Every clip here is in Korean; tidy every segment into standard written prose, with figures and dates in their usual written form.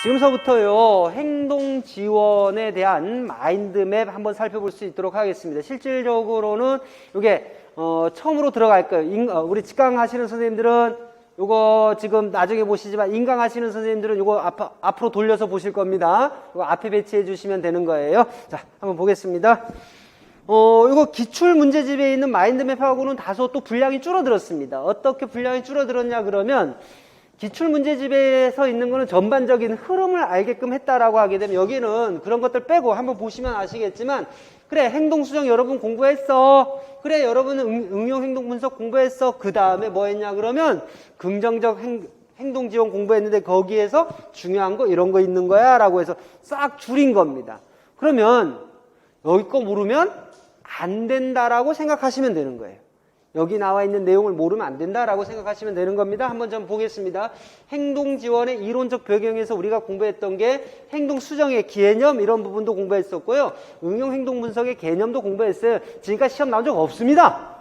지금서부터요, 행동 지원에 대한 마인드맵 한번 살펴볼 수 있도록 하겠습니다. 실질적으로는 이게 처음으로 들어갈 거예요. 우리 직강 하시는 선생님들은 요거 지금 나중에 보시지만 인강 하시는 선생님들은 요거 앞으로 돌려서 보실 겁니다. 요거 앞에 배치해 주시면 되는 거예요. 자, 한번 보겠습니다. 이거 기출 문제집에 있는 마인드맵하고는 다소 또 분량이 줄어들었습니다. 어떻게 분량이 줄어들었냐 그러면 기출 문제집에서 있는 거는 전반적인 흐름을 알게끔 했다라고 하게 되면 여기는 그런 것들 빼고 한번 보시면 아시겠지만 그래 행동수정 여러분 공부했어. 그래 여러분 응용 행동 분석 공부했어. 그 다음에 뭐 했냐 그러면 긍정적 행동 지원 공부했는데 거기에서 중요한 거 이런 거 있는 거야 라고 해서 싹 줄인 겁니다. 그러면 여기 거 모르면 안 된다라고 생각하시면 되는 거예요. 여기 나와 있는 내용을 모르면 안 된다라고 생각하시면 되는 겁니다. 한번 좀 보겠습니다. 행동 지원의 이론적 배경에서 우리가 공부했던 게 행동 수정의 개념 이런 부분도 공부했었고요. 응용 행동 분석의 개념도 공부했어요. 지금까지 시험 나온 적 없습니다.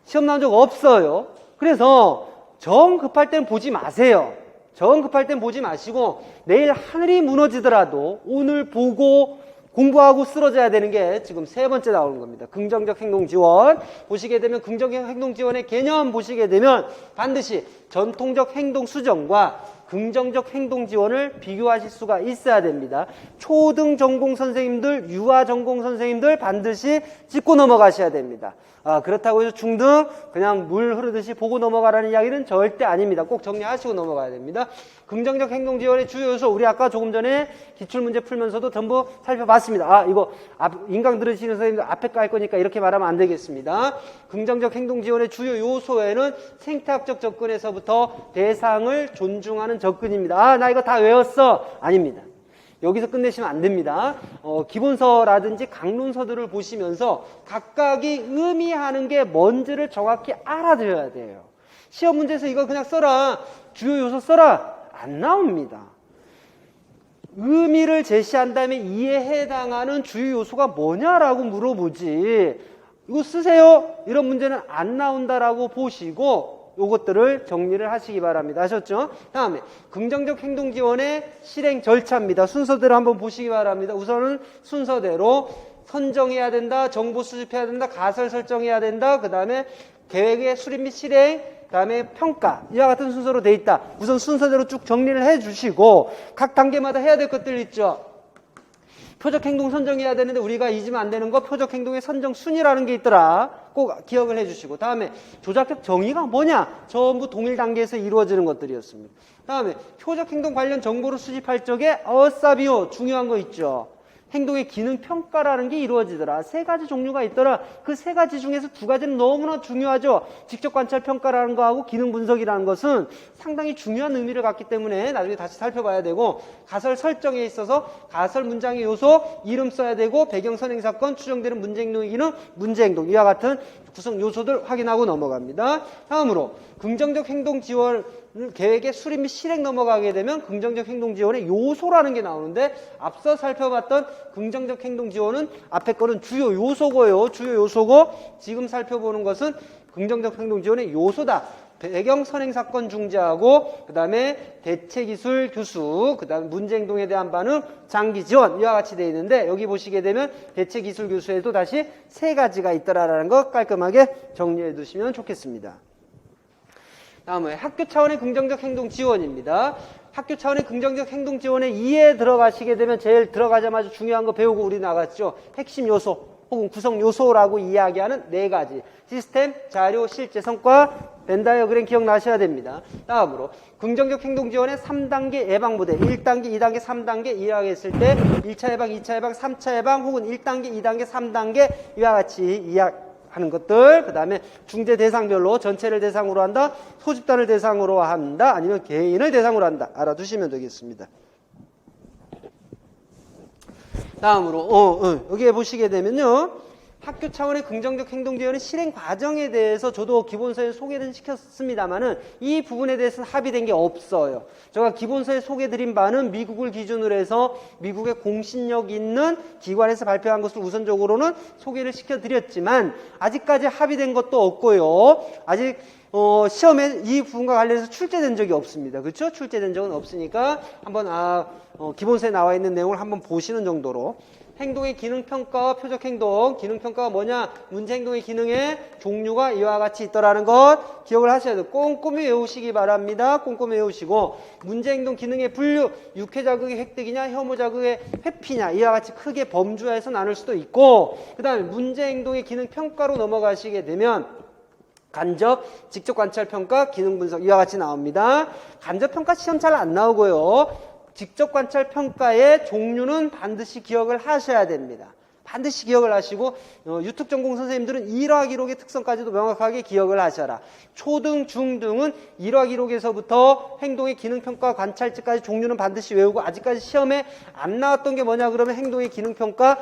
시험 나온 적 없어요. 그래서 정 급할 땐 보지 마세요. 정 급할 땐 보지 마시고 내일 하늘이 무너지더라도 오늘 보고 공부하고 쓰러져야 되는 게 지금 세 번째 나오는 겁니다. 긍정적 행동 지원 보시게 되면 긍정적 행동 지원의 개념 보시게 되면 반드시 전통적 행동 수정과 긍정적 행동 지원을 비교하실 수가 있어야 됩니다. 초등 전공 선생님들, 유아 전공 선생님들 반드시 짚고 넘어가셔야 됩니다. 그렇다고 해서 중등 그냥 물 흐르듯이 보고 넘어가라는 이야기는 절대 아닙니다. 꼭 정리하시고 넘어가야 됩니다. 긍정적 행동 지원의 주요 요소 우리 아까 조금 전에 기출문제 풀면서도 전부 살펴봤습니다. 이거 인강 들으시는 선생님들 앞에 깔 거니까 이렇게 말하면 안 되겠습니다. 긍정적 행동 지원의 주요 요소에는 생태학적 접근에서부터 대상을 존중하는 접근입니다. 나 이거 다 외웠어. 아닙니다. 여기서 끝내시면 안 됩니다. 기본서라든지 강론서들을 보시면서 각각이 의미하는 게 뭔지를 정확히 알아들어야 돼요. 시험 문제에서 이거 그냥 써라. 주요 요소 써라. 안 나옵니다. 의미를 제시한 다음에 이에 해당하는 주요 요소가 뭐냐라고 물어보지. 이거 쓰세요. 이런 문제는 안 나온다라고 보시고 요것들을 정리를 하시기 바랍니다. 아셨죠? 다음에 긍정적 행동 지원의 실행 절차입니다. 순서대로 한번 보시기 바랍니다. 우선은 순서대로 선정해야 된다, 정보 수집해야 된다, 가설 설정해야 된다, 그 다음에 계획의 수립 및 실행, 그 다음에 평가 이와 같은 순서로 돼 있다. 우선 순서대로 쭉 정리를 해 주시고 각 단계마다 해야 될 것들 있죠. 표적 행동 선정해야 되는데 우리가 잊으면 안 되는 거 표적 행동의 선정 순위라는 게 있더라. 꼭 기억을 해 주시고 다음에 조작적 정의가 뭐냐? 전부 동일 단계에서 이루어지는 것들이었습니다. 다음에 표적 행동 관련 정보를 수집할 적에 어사비오 중요한 거 있죠. 행동의 기능 평가라는 게 이루어지더라. 세 가지 종류가 있더라. 그 세 가지 중에서 두 가지는 너무나 중요하죠. 직접 관찰 평가라는 거하고 기능 분석이라는 것은 상당히 중요한 의미를 갖기 때문에 나중에 다시 살펴봐야 되고 가설 설정에 있어서 가설 문장의 요소 이름 써야 되고 배경 선행 사건 추정되는 문제 행동의 기능 문제 행동 이와 같은 구성 요소들 확인하고 넘어갑니다. 다음으로 긍정적 행동 지원 계획의 수립 및 실행 넘어가게 되면 긍정적 행동 지원의 요소라는 게 나오는데 앞서 살펴봤던 긍정적 행동 지원은 앞에 거는 주요 요소고요. 주요 요소고 지금 살펴보는 것은 긍정적 행동 지원의 요소다. 배경 선행 사건 중재하고 그 다음에 대체 기술 교수 그 다음에 문제 행동에 대한 반응 장기 지원 이와 같이 되어 있는데 여기 보시게 되면 대체 기술 교수에도 다시 세 가지가 있더라라는 거 깔끔하게 정리해 두시면 좋겠습니다. 다음에 학교 차원의 긍정적 행동 지원입니다. 학교 차원의 긍정적 행동 지원에 2에 들어가시게 되면 제일 들어가자마자 중요한 거 배우고 우리 나갔죠. 핵심 요소 혹은 구성 요소라고 이야기하는 네 가지 시스템, 자료, 실제, 성과 벤 다이어그램 기억나셔야 됩니다. 다음으로 긍정적 행동 지원의 3단계 예방부대 1단계, 2단계, 3단계 이야기했을 때 1차 예방, 2차 예방, 3차 예방 혹은 1단계, 2단계, 3단계 이와 같이 하는 것들, 그 다음에 중재 대상별로 전체를 대상으로 한다, 소집단을 대상으로 한다, 아니면 개인을 대상으로 한다. 알아두시면 되겠습니다. 다음으로 여기에 보시게 되면요. 학교 차원의 긍정적 행동 지원의 실행 과정에 대해서 저도 기본서에 소개를 시켰습니다만은 이 부분에 대해서는 합의된 게 없어요. 제가 기본서에 소개드린 바는 미국을 기준으로 해서 미국의 공신력 있는 기관에서 발표한 것을 우선적으로는 소개를 시켜드렸지만 아직까지 합의된 것도 없고요. 아직 시험에 이 부분과 관련해서 출제된 적이 없습니다. 그렇죠? 출제된 적은 없으니까 한번 기본서에 나와 있는 내용을 한번 보시는 정도로. 행동의 기능평가와 표적행동. 기능평가가 뭐냐? 문제행동의 기능의 종류가 이와 같이 있더라는 것 기억을 하셔야 돼요. 꼼꼼히 외우시기 바랍니다. 꼼꼼히 외우시고 문제행동 기능의 분류, 육해자극의 획득이냐 혐오자극의 회피냐 이와 같이 크게 범주화해서 나눌 수도 있고 그 다음에 문제행동의 기능평가로 넘어가시게 되면 간접, 직접 관찰평가, 기능분석 이와 같이 나옵니다. 간접평가 시험 잘 안 나오고요. 직접 관찰 평가의 종류는 반드시 기억을 하셔야 됩니다. 반드시 기억을 하시고 유특 전공 선생님들은 일화 기록의 특성까지도 명확하게 기억을 하셔라. 초등, 중등은 일화 기록에서부터 행동의 기능평가 관찰제까지 종류는 반드시 외우고 아직까지 시험에 안 나왔던 게 뭐냐 그러면 행동의 기능평가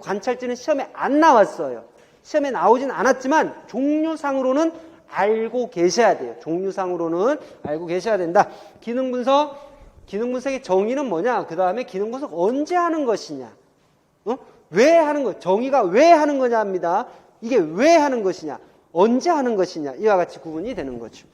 관찰제는 시험에 안 나왔어요. 시험에 나오진 않았지만 종류상으로는 알고 계셔야 돼요. 종류상으로는 알고 계셔야 된다. 기능분석의 정의는 뭐냐? 그 다음에 기능분석 언제 하는 것이냐? 왜 하는 것? 정의가 왜 하는 거냐 합니다. 이게 왜 하는 것이냐? 언제 하는 것이냐? 이와 같이 구분이 되는 거죠.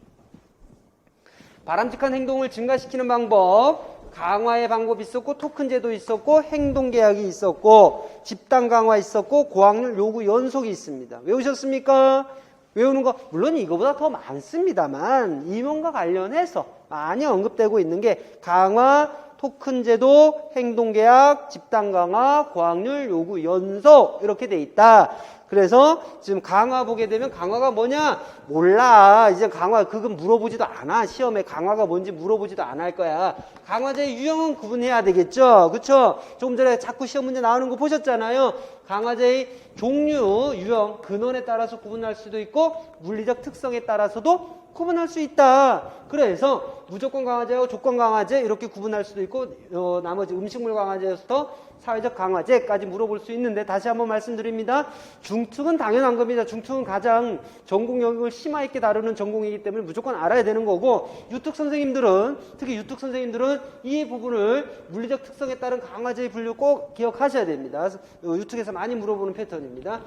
바람직한 행동을 증가시키는 방법, 강화의 방법이 있었고 토큰제도 있었고 행동계약이 있었고 집단 강화 있었고 고학률 요구 연속이 있습니다. 외우셨습니까? 외우는 거 물론 이거보다 더 많습니다만 임용과 관련해서 많이 언급되고 있는 게 강화, 토큰제도, 행동계약, 집단강화, 고학률, 요구, 연속 이렇게 돼 있다. 그래서 지금 강화 보게 되면 강화가 뭐냐? 몰라. 이제 강화 그건 물어보지도 않아. 시험에 강화가 뭔지 물어보지도 안 할 거야. 강화제의 유형은 구분해야 되겠죠. 그렇죠? 조금 전에 자꾸 시험 문제 나오는 거 보셨잖아요. 강화제의 종류, 유형, 근원에 따라서 구분할 수도 있고 물리적 특성에 따라서도 구분할 수 있다. 그래서 무조건 강화제와 조건 강화제 이렇게 구분할 수도 있고 나머지 음식물 강화제에서부터 사회적 강화제까지 물어볼 수 있는데 다시 한번 말씀드립니다. 중특은 당연한 겁니다. 중특은 가장 전공 영역을 심화 있게 다루는 전공이기 때문에 무조건 알아야 되는 거고 유특 선생님들은 특히 유특 선생님들은 이 부분을 물리적 특성에 따른 강화제의 분류 꼭 기억하셔야 됩니다. 유특에서 많이 물어보는 패턴입니다.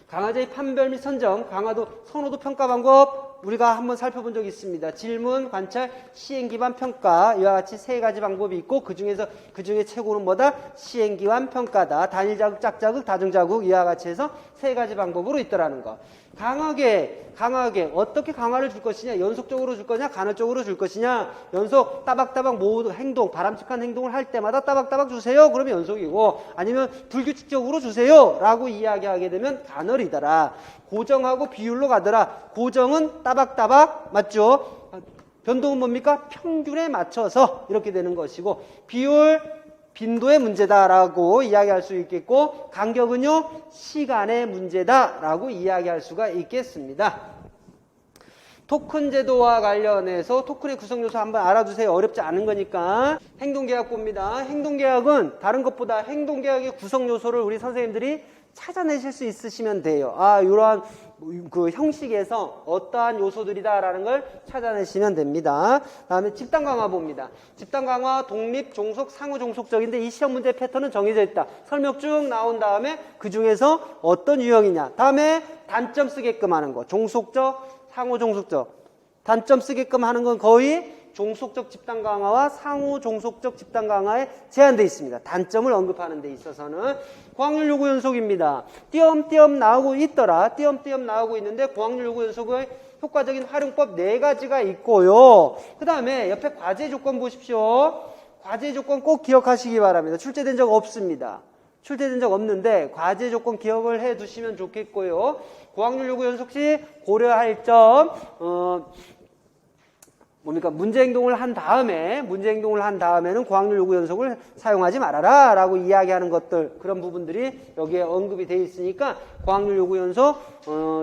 강화제의 판별 및 선정, 강화도, 선호도 평가 방법 우리가 한번 살펴본 적이 있습니다. 질문, 관찰, 시행기반 평가 이와 같이 세 가지 방법이 있고 그 중에 최고는 뭐다? 시행기반 평가다. 단일자극, 짝자극, 다중자극 이와 같이 해서 세 가지 방법으로 있더라는 거. 강하게 어떻게 강화를 줄 것이냐? 연속적으로 줄 거냐? 간헐적으로 줄 것이냐? 연속 따박따박 모두 행동, 바람직한 행동을 할 때마다 따박따박 주세요. 그러면 연속이고 아니면 불규칙적으로 주세요. 라고 이야기하게 되면 간헐이더라. 고정하고 비율로 가더라. 고정은 따박따박 맞죠? 변동은 뭡니까? 평균에 맞춰서 이렇게 되는 것이고 비율 빈도의 문제다라고 이야기할 수 있겠고 간격은요 시간의 문제다라고 이야기할 수가 있겠습니다. 토큰 제도와 관련해서 토큰의 구성 요소 한번 알아두세요. 어렵지 않은 거니까. 행동계약 봅니다. 행동계약은 다른 것보다 행동계약의 구성 요소를 우리 선생님들이 찾아내실 수 있으시면 돼요. 이러한 그 형식에서 어떠한 요소들이다라는 걸 찾아내시면 됩니다. 다음에 집단 강화 봅니다. 집단 강화, 독립, 종속, 상호 종속적인데 이 시험 문제 패턴은 정해져 있다. 설명 쭉 나온 다음에 그 중에서 어떤 유형이냐. 다음에 단점 쓰게끔 하는 거. 종속적, 상호 종속적. 단점 쓰게끔 하는 건 거의 종속적 집단 강화와 상호 종속적 집단 강화에 제한되어 있습니다. 단점을 언급하는 데 있어서는 고학률 요구 연속입니다. 띄엄띄엄 나오고 있더라. 띄엄띄엄 나오고 있는데 고학률 요구 연속의 효과적인 활용법 4가지가 있고요. 그 다음에 옆에 과제 조건 보십시오. 과제 조건 꼭 기억하시기 바랍니다. 출제된 적 없습니다. 출제된 적 없는데 과제 조건 기억을 해 두시면 좋겠고요. 고학률 요구 연속 시 고려할 점 뭡니까? 문제 행동을 한 다음에는 고학률 요구 연속을 사용하지 말아라 라고 이야기하는 것들 그런 부분들이 여기에 언급이 되어 있으니까 고학률 요구 연속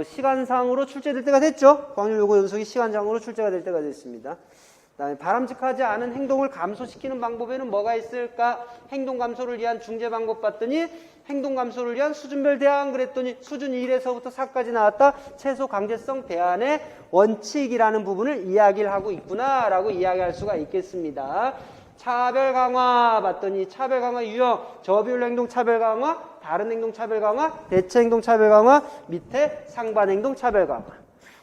시간상으로 출제될 때가 됐죠. 고학률 요구 연속이 시간상으로 출제가 될 때가 됐습니다. 그다음에 바람직하지 않은 행동을 감소시키는 방법에는 뭐가 있을까? 행동 감소를 위한 중재 방법 봤더니 행동 감소를 위한 수준별 대안 그랬더니 수준 1에서부터 4까지 나왔다. 최소 강제성 대안의 원칙이라는 부분을 이야기를 하고 있구나라고 이야기할 수가 있겠습니다. 차별 강화 봤더니 차별 강화 유형, 저비율 행동 차별 강화, 다른 행동 차별 강화, 대체 행동 차별 강화, 밑에 상반 행동 차별 강화.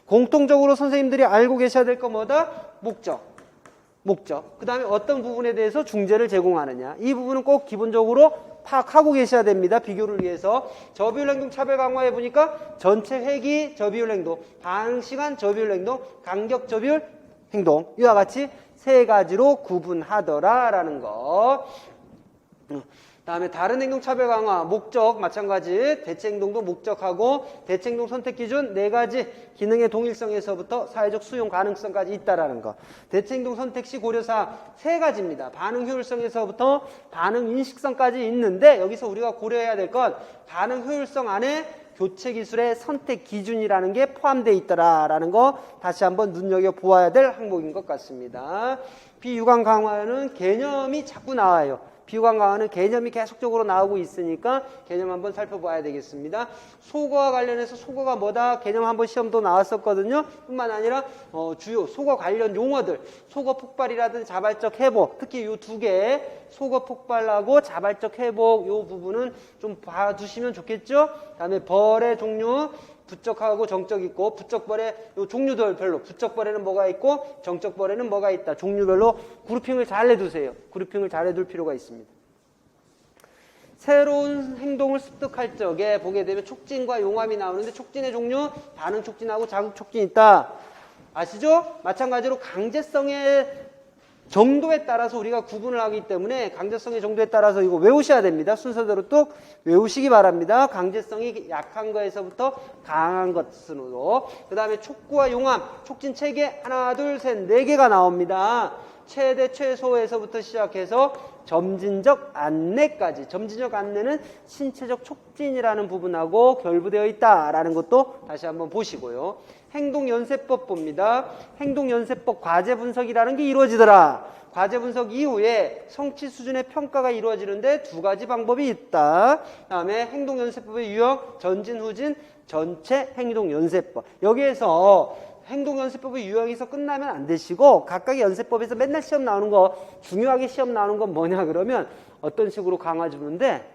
공통적으로 선생님들이 알고 계셔야 될 건 뭐다? 목적. 그 다음에 어떤 부분에 대해서 중재를 제공하느냐. 이 부분은 꼭 기본적으로 파악하고 계셔야 됩니다. 비교를 위해서. 저비율 행동 차별 강화해 보니까 전체 회기 저비율 행동, 반응 시간 저비율 행동, 간격 저비율 행동. 이와 같이 세 가지로 구분하더라라는 거. 다음에 다른 행동 차별 강화, 목적 마찬가지, 대체 행동도 목적하고 대체 행동 선택 기준 네 가지 기능의 동일성에서부터 사회적 수용 가능성까지 있다라는 거. 대체 행동 선택 시 고려사항 세 가지입니다. 반응 효율성에서부터 반응 인식성까지 있는데 여기서 우리가 고려해야 될 건 반응 효율성 안에 교체 기술의 선택 기준이라는 게 포함되어 있더라라는 거 다시 한번 눈여겨보아야 될 항목인 것 같습니다. 비유관 강화는 개념이 자꾸 나와요. 비유관 강화는 개념이 계속적으로 나오고 있으니까 개념 한번 살펴봐야 되겠습니다. 속어와 관련해서 속어가 뭐다? 개념 한번 시험도 나왔었거든요. 뿐만 아니라 주요 속어 관련 용어들, 속어 폭발이라든지 자발적 회복, 특히 이 두 개, 속어 폭발하고 자발적 회복 이 부분은 좀 봐두시면 좋겠죠. 다음에 벌의 종류, 부적하고 정적 있고 부적벌의 요 종류들 별로 부적벌에는 뭐가 있고 정적벌에는 뭐가 있다. 종류별로 그룹핑을 잘 해두세요. 그룹핑을 잘 해둘 필요가 있습니다. 새로운 행동을 습득할 적에 보게 되면 촉진과 용암이 나오는데 촉진의 종류 반응 촉진하고 자극 촉진이 있다. 아시죠? 마찬가지로 강제성의 정도에 따라서 우리가 구분을 하기 때문에 강제성의 정도에 따라서 이거 외우셔야 됩니다. 순서대로 뚝 외우시기 바랍니다. 강제성이 약한 거에서부터 강한 것으로. 그 다음에 촉구와 용암, 촉진 체계 하나, 둘, 셋, 네 개가 나옵니다. 최대, 최소에서부터 시작해서 점진적 안내까지. 점진적 안내는 신체적 촉진이라는 부분하고 결부되어 있다라는 것도 다시 한번 보시고요. 행동연세법 봅니다. 행동연세법 과제 분석이라는 게 이루어지더라. 과제 분석 이후에 성취 수준의 평가가 이루어지는데 두 가지 방법이 있다. 다음에 행동연세법의 유형, 전진, 후진, 전체 행동연세법. 여기에서 행동연세법의 유형에서 끝나면 안 되시고 각각의 연세법에서 맨날 시험 나오는 거, 중요하게 시험 나오는 건 뭐냐 그러면 어떤 식으로 강화 주는데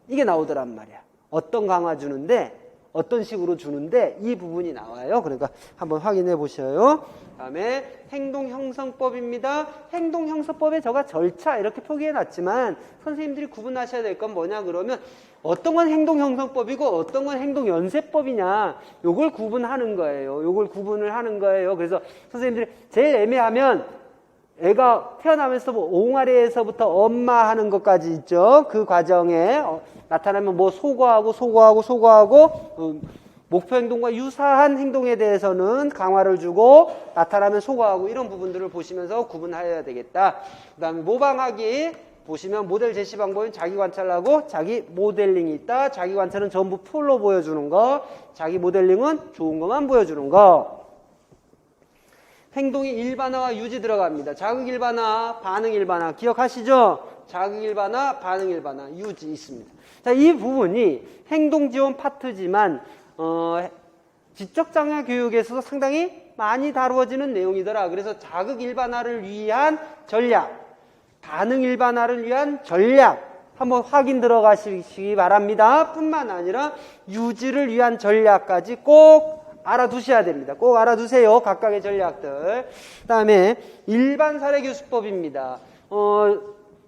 이게 나오더란 말이야. 어떤 강화 주는데 어떤 식으로 주는데 이 부분이 나와요. 그러니까 한번 확인해 보셔요. 다음에 행동형성법입니다. 행동형성법에 제가 절차 이렇게 표기해 놨지만 선생님들이 구분하셔야 될 건 뭐냐 그러면 어떤 건 행동형성법이고 어떤 건 행동연세법이냐 요걸 구분하는 거예요. 요걸 구분을 하는 거예요. 그래서 선생님들이 제일 애매하면 애가 태어나면서 뭐 옹알이에서부터 엄마 하는 것까지 있죠. 그 과정에 나타나면 뭐 소거하고 목표 행동과 유사한 행동에 대해서는 강화를 주고 나타나면 소거하고 이런 부분들을 보시면서 구분해야 되겠다. 그 다음에 모방하기 보시면 모델 제시 방법은 자기 관찰하고 자기 모델링이 있다. 자기 관찰은 전부 풀로 보여주는 거, 자기 모델링은 좋은 것만 보여주는 거. 행동이 일반화와 유지 들어갑니다. 자극 일반화, 반응 일반화 기억하시죠? 자극 일반화, 반응 일반화, 유지 있습니다. 자, 이 부분이 행동 지원 파트지만 지적장애 교육에서도 상당히 많이 다루어지는 내용이더라. 그래서 자극 일반화를 위한 전략, 반응 일반화를 위한 전략 한번 확인 들어가시기 바랍니다. 뿐만 아니라 유지를 위한 전략까지 꼭 알아두셔야 됩니다. 꼭 알아두세요. 각각의 전략들. 그 다음에 일반 사례 교수법입니다.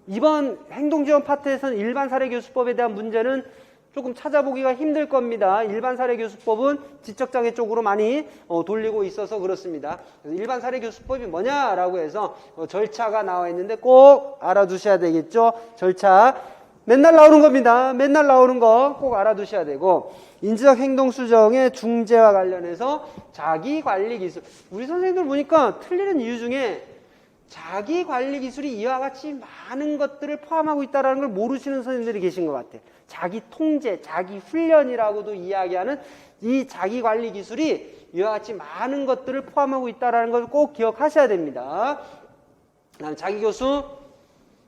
이번 행동지원 파트에서는 일반 사례 교수법에 대한 문제는 조금 찾아보기가 힘들 겁니다. 일반 사례 교수법은 지적장애 쪽으로 많이 돌리고 있어서 그렇습니다. 그래서 일반 사례 교수법이 뭐냐라고 해서 절차가 나와 있는데 꼭 알아두셔야 되겠죠. 절차 맨날 나오는 겁니다. 맨날 나오는 거 꼭 알아두셔야 되고 인지적 행동 수정의 중재와 관련해서 자기관리 기술. 우리 선생님들 보니까 틀리는 이유 중에 자기관리 기술이 이와 같이 많은 것들을 포함하고 있다는 걸 모르시는 선생님들이 계신 것 같아요. 자기 통제, 자기 훈련이라고도 이야기하는 이 자기관리 기술이 이와 같이 많은 것들을 포함하고 있다는 걸 꼭 기억하셔야 됩니다. 다음 자기 교수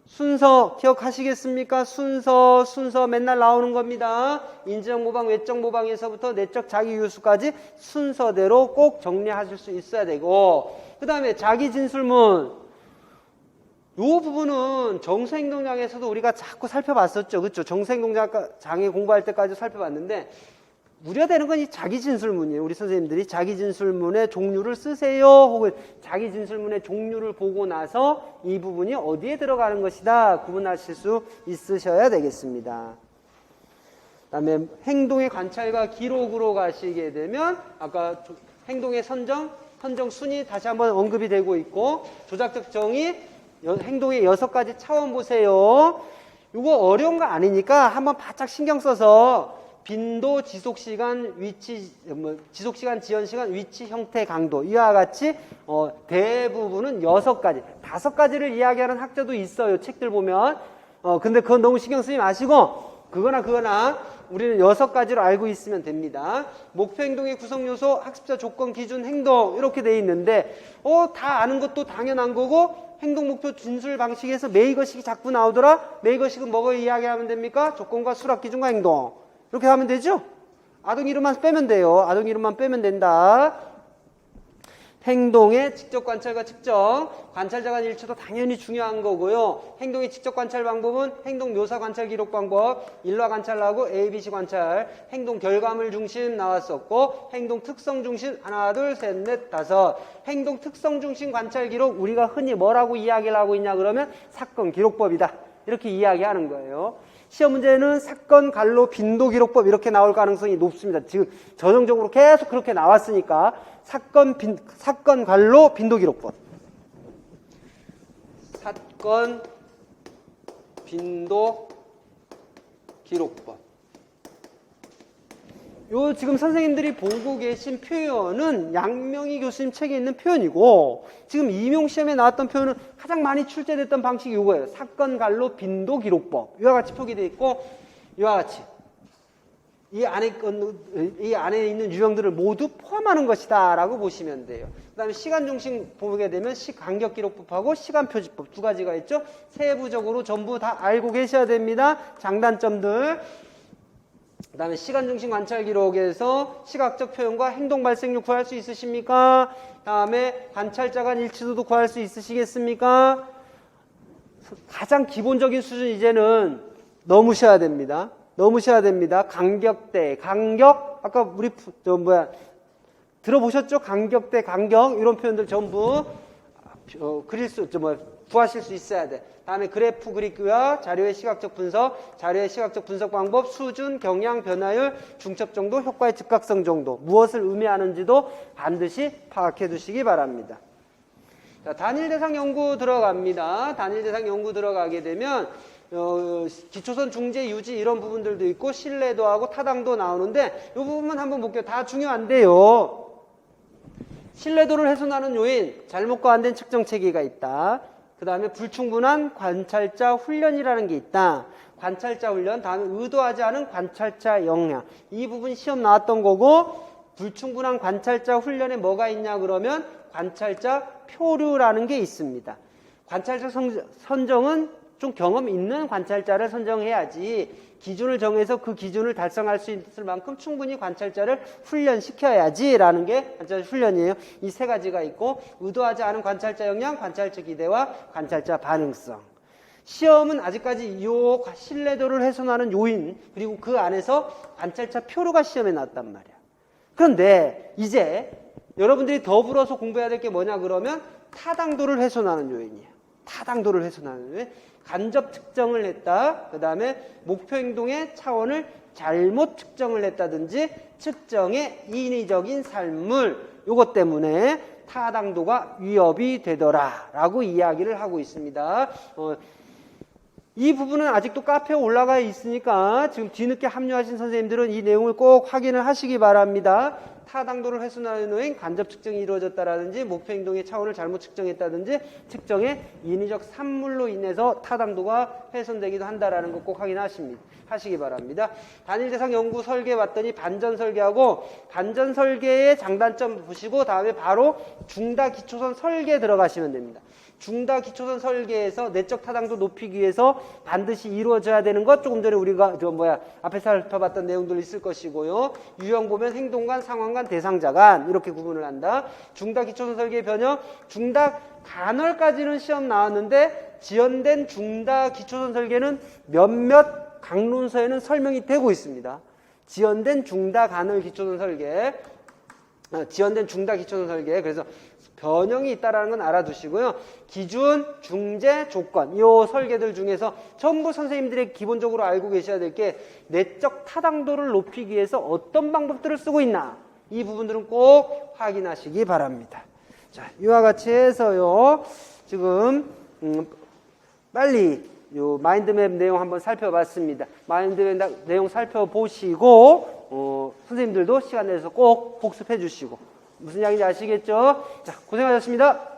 순서 기억하시겠습니까? 순서 맨날 나오는 겁니다. 인지적 모방, 외적 모방에서부터 내적 자기 교수까지 순서대로 꼭 정리하실 수 있어야 되고 그 다음에 자기 진술문 이 부분은 정서행동장에서도 우리가 자꾸 살펴봤었죠. 그렇죠? 정서행동장애 공부할 때까지 살펴봤는데 우려되는 건 이 자기진술문이에요. 우리 선생님들이 자기진술문의 종류를 쓰세요 혹은 자기진술문의 종류를 보고 나서 이 부분이 어디에 들어가는 것이다 구분하실 수 있으셔야 되겠습니다. 그다음에 행동의 관찰과 기록으로 가시게 되면 아까 행동의 선정 순위 다시 한번 언급이 되고 있고 조작적 정의 행동의 6가지 차원 보세요. 이거 어려운 거 아니니까 한번 바짝 신경 써서 빈도, 지속시간, 위치, 지속시간, 지연시간, 위치, 형태, 강도 이와 같이 대부분은 6가지, 5가지를 이야기하는 학자도 있어요. 책들 보면. 근데 그건 너무 신경 쓰지 마시고 그거나 우리는 6가지로 알고 있으면 됩니다. 목표 행동의 구성 요소, 학습자 조건, 기준, 행동 이렇게 돼 있는데 다 아는 것도 당연한 거고 행동 목표 진술 방식에서 메이거식이 자꾸 나오더라. 메이거식은 뭐가 이야기하면 됩니까? 조건과 수락, 기준과 행동. 이렇게 하면 되죠? 아동 이름만 빼면 돼요. 아동 이름만 빼면 된다. 행동의 직접 관찰과 측정, 관찰자 간 일치도 당연히 중요한 거고요. 행동의 직접 관찰 방법은 행동 묘사 관찰 기록 방법, 일화 관찰하고 ABC 관찰, 행동 결과물 중심 나왔었고, 행동 특성 중심 하나, 둘, 셋, 넷, 다섯. 행동 특성 중심 관찰 기록 우리가 흔히 뭐라고 이야기를 하고 있냐 그러면 사건 기록법이다. 이렇게 이야기하는 거예요. 시험 문제는 사건 관로 빈도 기록법 이렇게 나올 가능성이 높습니다. 지금 전형적으로 계속 그렇게 나왔으니까 사건 관로 빈도 기록법. 사건 빈도 기록법. 요 지금 선생님들이 보고 계신 표현은 양명희 교수님 책에 있는 표현이고 지금 임용 시험에 나왔던 표현은 가장 많이 출제됐던 방식이 이거예요. 사건 관로 빈도 기록법. 이와 같이 표기되어 있고 이와 같이 이 안에 있는 유형들을 모두 포함하는 것이다 라고 보시면 돼요. 그 다음에 시간 중심 보게 되면 간격 기록법하고 시간 표지법 2가지가 있죠. 세부적으로 전부 다 알고 계셔야 됩니다. 장단점들. 그 다음에 시간중심 관찰 기록에서 시각적 표현과 행동 발생률 구할 수 있으십니까? 다음에 관찰자 간 일치도도 구할 수 있으시겠습니까? 가장 기본적인 수준 이제는 넘으셔야 됩니다. 간격대, 간격 아까 우리 들어보셨죠? 간격대, 간격 이런 표현들 전부 구하실 수 있어야 돼. 다음에 그래프 그리기와 자료의 시각적 분석, 자료의 시각적 분석 방법, 수준, 경향, 변화율, 중첩 정도, 효과의 즉각성 정도, 무엇을 의미하는지도 반드시 파악해 두시기 바랍니다. 자, 단일 대상 연구 들어갑니다. 단일 대상 연구 들어가게 되면 기초선 중재 유지 이런 부분들도 있고 신뢰도하고 타당도 나오는데 이 부분만 한번 볼게요. 다 중요한데요. 신뢰도를 훼손하는 요인, 잘못과 안 된 측정 체계가 있다. 그 다음에 불충분한 관찰자 훈련이라는 게 있다. 관찰자 훈련, 다음에 의도하지 않은 관찰자 역량. 이 부분 시험 나왔던 거고 불충분한 관찰자 훈련에 뭐가 있냐 그러면 관찰자 표류라는 게 있습니다. 관찰자 선정은 좀 경험 있는 관찰자를 선정해야지 기준을 정해서 그 기준을 달성할 수 있을 만큼 충분히 관찰자를 훈련시켜야지 라는 게 관찰자 훈련이에요. 이 3가지가 있고 의도하지 않은 관찰자 역량, 관찰자 기대와 관찰자 반응성. 시험은 아직까지 이 신뢰도를 훼손하는 요인 그리고 그 안에서 관찰자 표류가 시험에 나왔단 말이야. 그런데 이제 여러분들이 더불어서 공부해야 될 게 뭐냐 그러면 타당도를 훼손하는 요인이에요. 타당도를 훼손하는 요인. 간접 측정을 했다. 그 다음에 목표 행동의 차원을 잘못 측정을 했다든지 측정의 인위적인 산물 요것 때문에 타당도가 위협이 되더라 라고 이야기를 하고 있습니다. 이 부분은 아직도 카페에 올라가 있으니까 지금 뒤늦게 합류하신 선생님들은 이 내용을 꼭 확인을 하시기 바랍니다. 타당도를 훼손하는 요인, 간접 측정이 이루어졌다라든지 목표 행동의 차원을 잘못 측정했다든지 측정의 인위적 산물로 인해서 타당도가 훼손되기도 한다라는 거 꼭 확인하시기 바랍니다. 단일 대상 연구 설계 봤더니 반전 설계하고 반전 설계의 장단점 보시고 다음에 바로 중다 기초선 설계 들어가시면 됩니다. 중다 기초선 설계에서 내적 타당도 높이기 위해서 반드시 이루어져야 되는 것 조금 전에 우리가 앞에 살펴봤던 내용들 있을 것이고요. 유형 보면 행동 간, 상황 간, 대상자 간 이렇게 구분을 한다. 중다 기초선 설계의 변형, 중다 간헐까지는 시험 나왔는데 지연된 중다 기초선 설계는 몇몇 강론서에는 설명이 되고 있습니다. 지연된 중다 간헐 기초론 설계, 지연된 중다 기초론 설계. 그래서 변형이 있다라는 건 알아두시고요. 기준, 중재, 조건, 이 설계들 중에서 전부 선생님들이 기본적으로 알고 계셔야 될 게 내적 타당도를 높이기 위해서 어떤 방법들을 쓰고 있나, 이 부분들은 꼭 확인하시기 바랍니다. 자, 이와 같이 해서요, 지금 빨리 요 마인드맵 내용 한번 살펴봤습니다. 마인드맵 내용 살펴보시고 선생님들도 시간 내서 꼭 복습해 주시고, 무슨 이야기인지 아시겠죠? 자, 고생하셨습니다.